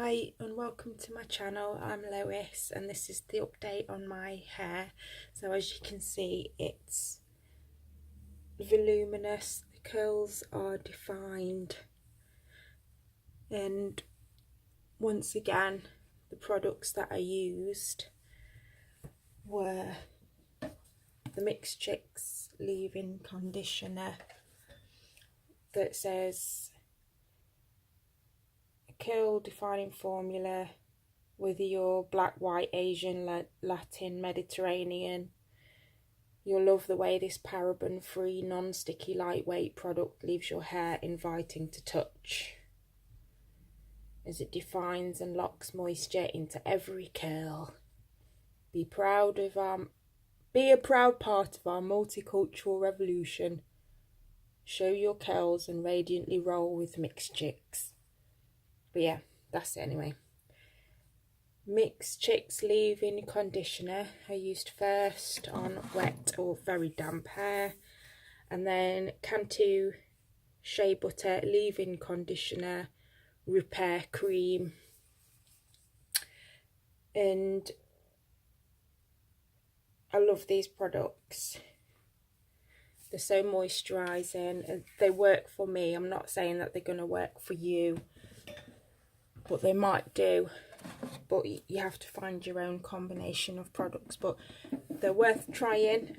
Hi and welcome to my channel. I'm Lois and this is the update on my hair. So as you can see, it's voluminous, the curls are defined, and once again the products that I used were the Mixed Chicks leave-in conditioner that says curl defining formula with your black, white, Asian, Latin, Mediterranean. You'll love the way this paraben-free, non-sticky, lightweight product leaves your hair inviting to touch, as it defines and locks moisture into every curl. Be a proud part of our multicultural revolution. Show your curls and radiantly roll with Mixed Chicks. But yeah, that's it anyway. Mixed Chicks leave-in conditioner I used first on wet or very damp hair, and then Cantu shea butter leave-in conditioner repair cream, and I love these products. They're so moisturising and they work for me. I'm not saying that they're going to work for you, but they might do. But you have to find your own combination of products, but they're worth trying.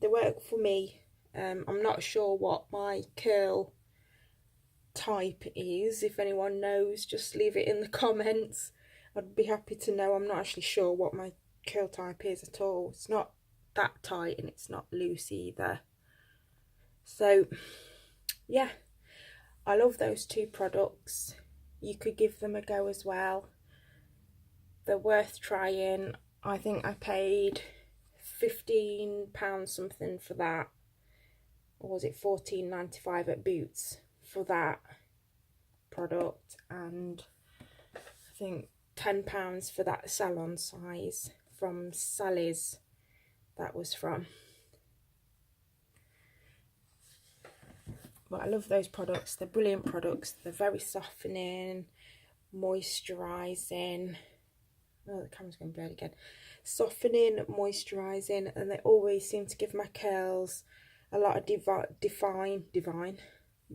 They work for me. I'm not sure what my curl type is. If anyone knows, just leave it in the comments. I'd be happy to know. I'm not actually sure what my curl type is at all. It's not that tight and it's not loose either. So yeah, I love those two products. You could give them a go as well. They're worth trying. I think I paid £15 something for that, or was it £14.95 at Boots for that product, and I think £10 for that salon size from Sally's that was from. But I love those products. They're brilliant products. They're very softening, moisturising. Oh, the camera's going to blur again. Softening, moisturising, and they always seem to give my curls a lot of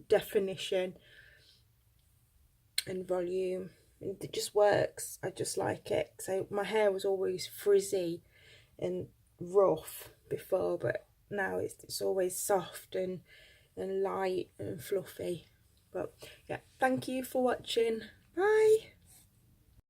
definition and volume. And it just works. I just like it. So my hair was always frizzy and rough before, but now it's always soft and light and fluffy. But yeah, thank you for watching. Bye.